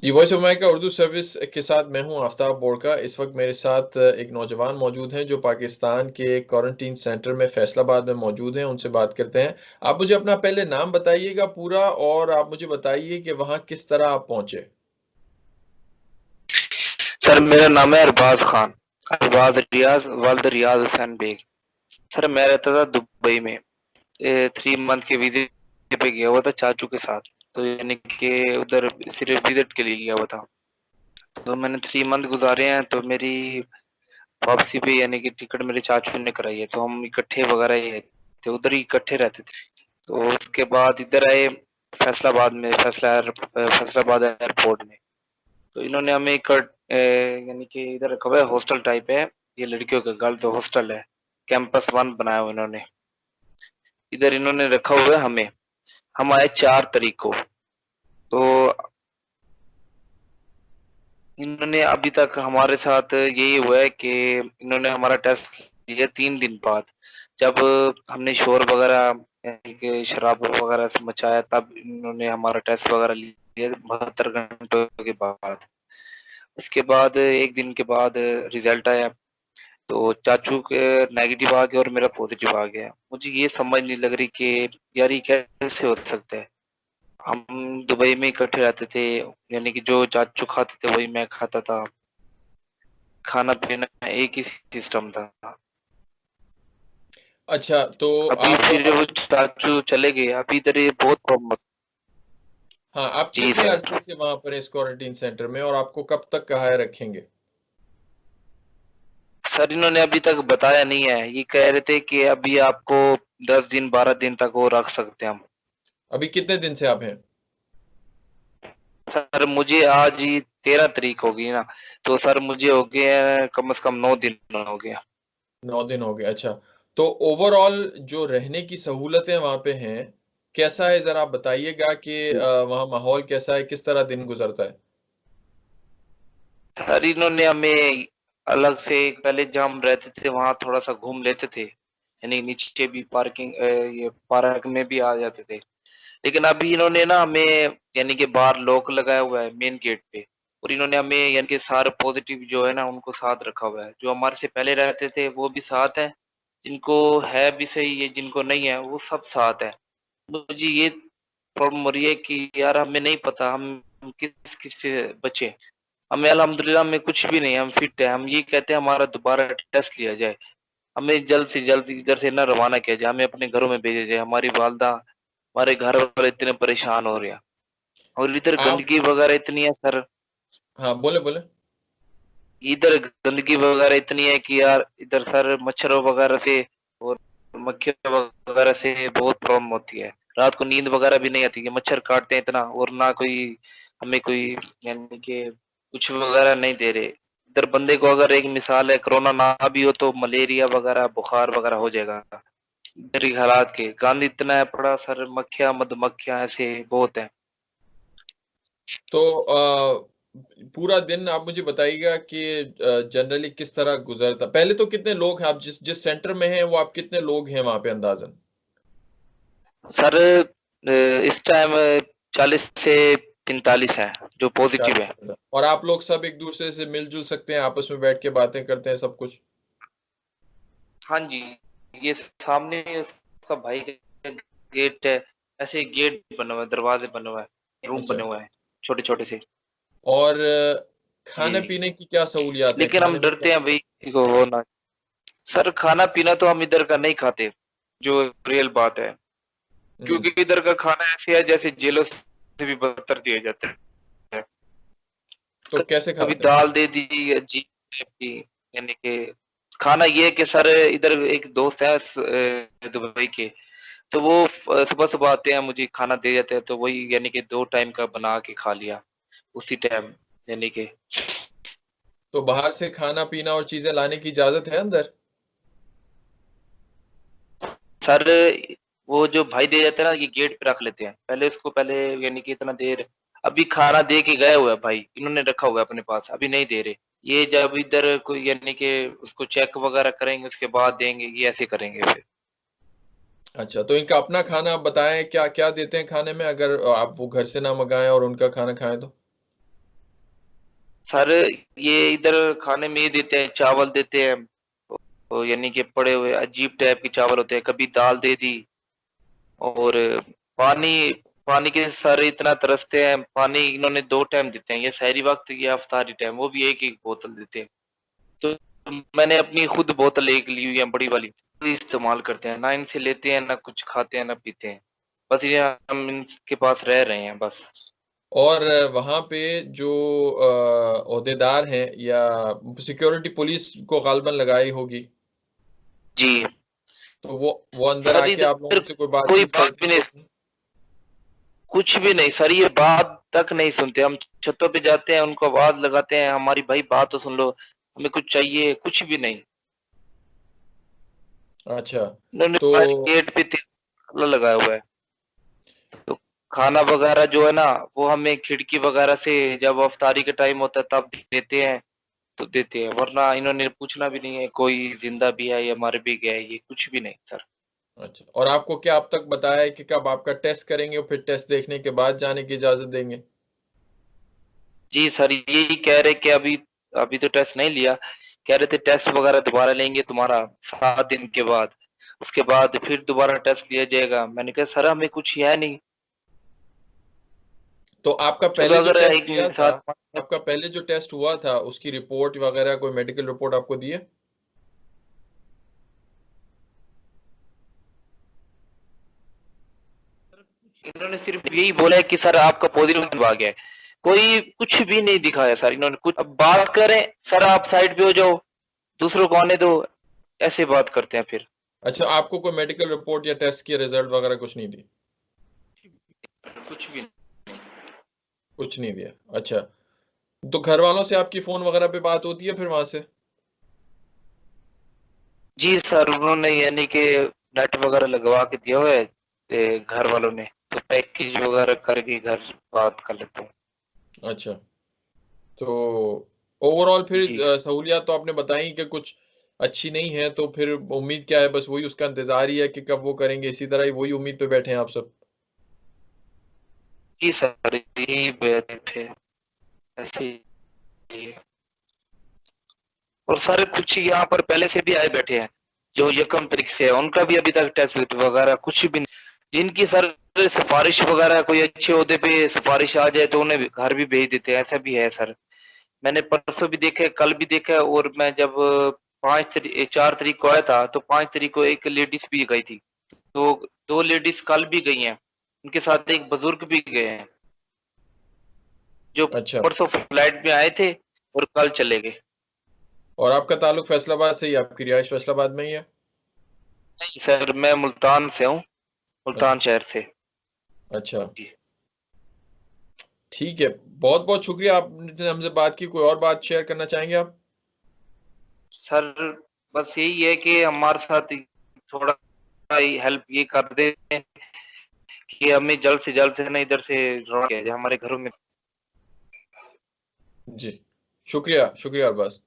Ji, voice of America Urdu service के साथ मैं हूँ आफ्ताब बोरका। इस वक़्त मेरे साथ एक नौजवान मौजूद हैं जो पाकिस्तान के क्वारंटीन सेंटर में फैसलाबाद में मौजूद हैं, उनसे बात करते हैं। आप मुझे अपना पहले नाम बताइएगा पूरा और आप मुझे बताइए कि वहाँ किस तरह आप पहुँचे? सर मेरा नाम है अरबाज खान। अरबाज रियाज वल्द रियाज हुसैन बेग। सर मैं रहता था दुबई में। 3 मंथ के वीजे पे गया हुआ था चाचू के साथ। तो यानी कि उधर सिर्फ विजिट के लिए गया हुआ था। तो मैंने 3 मंथ गुजारे हैं। तो मेरी वापसी पे यानी कि टिकट मेरे चाचू ने कराई है। तो हम इकट्ठे वगैरह ही थे, उधर ही इकट्ठे रहते थे। तो उसके बाद इधर आए फैसलाबाद में, फैसलाबाद एयरपोर्ट में। तो इन्होंने हमें यानी कि इधर रखा हुआ है, हॉस्टल टाइप है। ये लड़कियों का गर्ल्स हॉस्टल है। कैंपस 1 बनाया हुआ इन्होंने। इधर इन्होंने रखा हुआ है हमें। हम आए 4 तारीख को। तो इन्होंने अभी तक हमारे साथ यही हुआ है कि इन्होंने हमारा टेस्ट लिया 3 दिन बाद। जब हमने शोर वगैरह यानी कि शराब वगैरह से मचाया, तब इन्होंने हमारा टेस्ट वगैरह लिया 72 घंटों के बाद। उसके बाद 1 दिन के बाद रिजल्ट आया। तो चाचू के नेगेटिव आ गया और मेरा पॉजिटिव आ गया। मुझे ये समझ नहीं लग रही कि यार ये कैसे हो सकता है। हम दुबई में इकट्ठे रहते थे, यानी कि जो चाचू खाते थे वही मैं खाता था। खाना पीना एक ही सिस्टम था। अच्छा, तो अभी आप फिर वो चाचू चले गए, अभी इधर ये बहुत प्रॉब्लम। हाँ, आप जी कितने सर। अरसे से वहाँ पर इस क्वारंटीन सेंटर में और आपको कब तक कहाँ है रखेंगे? सर इन्होंने अभी तक बताया नहीं है। ये कह रहे थे कि अभी आपको 10 दिन 12 दिन तक वो रख सकते हैं हम। अभी कितने दिन से आप हैं? सर मुझे आज ही 13 तारीख हो गई ना। तो सर मुझे हो गए हैं कम से कम 9 दिन हो गया। 9 दिन हो गए, अच्छा। तो ओवरऑल जो रहने की सहूलतें वहाँ पे हैं, कैसा है ज़रा आप बताइएगा कि वहाँ माहौल कैसा है, किस तरह दिन गुज़रता है? सर इन्होंने हमें अलग से, पहले जहाँ हम रहते थे वहाँ थोड़ा सा घूम लेते थे, यानी नीचे भी पार्किंग ये पार्क में भी आ जाते थे। लेकिन अभी इन्होंने ना हमें यानी कि बाहर लॉक लगाया हुआ है मेन गेट पे। और इन्होंने हमें यानी कि सारे पॉजिटिव जो है ना उनको साथ रखा हुआ है। जो हमारे से पहले रहते थे वो भी साथ है, जिनको है भी सही है, जिनको नहीं है वो सब साथ है। मुझे ये प्रॉब्लम हो रही है कि यार हमें नहीं पता हम किस किस से बचे। हमें अल्हम्दुलिल्लाह में कुछ भी नहीं है, हम फिट है। हम ये कहते हैं हमारा दोबारा टेस्ट लिया जाए, हमें जल्द से जल्द इधर से ना रवाना किया जाए, हमें अपने घरों में भेजा जाए। हमारी वालदा, हमारे घर वाले इतने परेशान हो रहे हैं। और इधर आप गंदगी वगैरह इतनी है सर। हाँ, बोले, बोले। इधर गंदगी वगैरह इतनी है कि यार इधर सर मच्छरों वगैरह से और मक्खियों वगैरह से बहुत प्रॉब्लम होती है। रात को नींद वगैरह भी नहीं आती कि मच्छर काटते हैं इतना, और ना कोई हमें कोई यानी कि कुछ वगैरह नहीं दे रहे। इधर बंदे को अगर एक मिसाल है कोरोना ना भी हो तो मलेरिया वगैरह बुखार वगैरह हो जाएगा। इधर की हालात के गंद इतना है पड़ा सर, मक्खियां मधुमक्खियां ऐसे बहुत है। तो पूरा दिन आप मुझे बताइएगा कि जनरली किस तरह गुज़रता पहले तो कितने लोग हैं आप जिस जिस सेंटर में हैं, वो आप कितने लोग हैं वहाँ पे अंदाज़न? सर इस टाइम 40 से 45 है जो पॉजिटिव 40 है। से 50 और आप लोग सब एक-दूसरे से मिल-जुल सकते हैं, आपस में बैठ के बातें करते हैं, सब कुछ? हाँ जी, ये सामने उसका भाई का गेट है। ऐसे गेट बना हुआ है, दरवाजे बने हुए हैं, रूम अच्छा। बने हुए हैं छोटे छोटे से। और जी, खाने-पीने की क्या सहूलियात हैं? लेकिन हम खाने में क्या डरते हैं भाई किसी को वो ना। सर खाना पीना तो हम इधर का नहीं खाते, जो रियल बात है। हुँ, क्योंकि इधर का खाना ऐसे है जैसे जेलों से भी बदतर दिया जाता है। तो कैसे कभी खाते हैं? दाल दे दी अजीब टाइप की, यानी कि खाना ये है कि सर इधर एक दोस्त है दुबई के। तो वो सुबह-सुबह आते हैं, मुझे खाना दे जाते हैं, तो वही यानी कि 2 टाइम का बना के खा लिया, उसी टाइम यानी कि। तो बाहर से खाना-पीना और चीज़ें लाने की इजाज़त है अंदर? सर वो जो भाई दे जाते हैं ना, ये गेट पे रख लेते हैं। पहले यानी कि इतना देर अभी खाना दे के गए हुए हैं भाई, इन्होंने रखा हुआ है अपने पास, अभी नहीं दे रहे। ये जब इधर कोई यानी कि उसको चेक वगैरह करेंगे उसके बाद देंगे, ये ऐसे करेंगे फिर। अच्छा, तो इनका अपना खाना आप बताएँ क्या-क्या देते हैं खाने में अगर आप वो घर से ना मँगाएँ और उनका खाना खाएँ तो? सर ये इधर खाने में ये देते हैं, चावल देते हैं, यानी कि पड़े हुए अजीब टाइप के चावल होते हैं, कभी दाल दे दी। और पानी पानी के सर इतना तरसते हैं, पानी इन्होंने 2 टाइम देते हैं, ये सहरी वक्त या इफ्तारी टाइम, वो भी एक एक बोतल देते हैं। तो मैंने अपनी खुद बोतल एक ली हुई है बड़ी वाली, तो इस्तेमाल करते हैं, ना इनसे लेते हैं, ना कुछ खाते हैं, ना पीते हैं, बस ये हम इनके पास रह रहे हैं बस। और वहाँ पे जो ओहदेदार हैं या सिक्योरिटी पुलिस को गालबन लगाई होगी, जी तो वो अंदर सर, आके आप इधर लोगों से कोई कोई बातचीत बात करते भी नहीं, हैं? कुछ भी नहीं सर, ये बात तक नहीं सुनते। हम छतों पे जाते हैं, उनको आवाज लगाते हैं, हमारी भाई बात तो सुन लो, हमें कुछ चाहिए, कुछ भी नहीं। अच्छा, उन्होंने तो बाहर गेट पे ताला लगाया हुआ है। तो खाना वगैरह जो है ना, वो हमें खिड़की वगैरह से जब अफ्तारी का टाइम होता है तब देते हैं, तो देते हैं, वरना इन्होंने पूछना भी नहीं है कोई जिंदा भी है या मर भी गया है, ये कुछ भी नहीं सर। अच्छा, और आपको क्या अब तक बताया है कि कब आपका टेस्ट करेंगे और फिर टेस्ट देखने के बाद जाने की इजाज़त देंगे? जी सर, यही कह रहे कि अभी अभी तो टेस्ट नहीं लिया, कह रहे थे टेस्ट वगैरह दोबारा लेंगे तुम्हारा 7 दिन के बाद, उसके बाद फिर दोबारा टेस्ट लिया जाएगा। मैंने कहा सर हमें कुछ है नहीं। तो आपका चलो पहले जो अगर टेस्ट एक किया था, साथ आपका पहले जो टेस्ट हुआ था, उसकी रिपोर्ट वगैरह कोई मेडिकल रिपोर्ट आपको दी है? इन्होंने सिर्फ यही बोला है कि सर आपका पॉजिटिव आ गया है, कोई कुछ भी नहीं दिखाया सर इन्होंने कुछ। अब बात करें सर आप साइड पे हो जाओ, दूसरों को आने दो, ऐसे बात करते हैं फिर। अच्छा, आपको कोई मेडिकल रिपोर्ट या टेस्ट की रिजल्ट वगैरह कुछ नहीं दी? कुछ भी। कुछ नहीं दिया, अच्छा। तो घर वालों से आपकी फ़ोन वगैरह पे बात होती है फिर वहाँ से? जी सर, उन्होंने यानी कि नेट वगैरह लगवा के दिया हुआ है, घर वालों ने, तो पैकेज वगैरह करके घर बात कर लेता हूँ। अच्छा, तो ओवरऑल फिर जी सहूलियत तो आपने बताई कि कुछ अच्छी नहीं है, तो फिर उम्मीद क्या है? बस वही उसका इंतज़ार ही है कि कब वो करेंगे, इसी तरह ही वही उम्मीद पे बैठे हैं आप सब? जी सर, यही बात है, ऐसे ही है। और सारे कुछ यहाँ पर पहले से भी आए बैठे हैं, जो यकम तरीके से है, उनका भी अभी तक टेस्ट वगैरह कुछ भी नहीं। जिनकी सर सिफारिश वगैरह कोई अच्छे ओहदे पे सिफारिश आ जाए तो उन्हें घर भी भेज देते हैं, ऐसा भी है सर। मैंने परसों भी देखा है, कल भी देखा है, और मैं जब 4 तारीख को आया था तो 5 तारीख को एक लेडीज भी गई थी, तो 2 लेडीज कल भी गई हैं, उनके साथ एक बुजुर्ग भी गए हैं, जो अच्छा, परसों फ्लाइट में आए थे और कल चले गए। और आपका ताल्लुक फैसलाबाद से ही, आपकी रिहाइश फैसलाबाद में ही है? नहीं सर, मैं मुल्तान से हूँ, अच्छा, मुल्तान शहर से। अच्छा, जी ठीक है। बहुत-बहुत शुक्रिया आपने हमसे बात की। कोई और बात शेयर करना चाहेंगे आप? सर, बस यही है कि हमारे साथ थोड़ा हेल्प ये कर दें कि हमें जल्द से ना इधर से रौनक आ जाए हमारे घरों में। जी, शुक्रिया, शुक्रिया अरबाज़।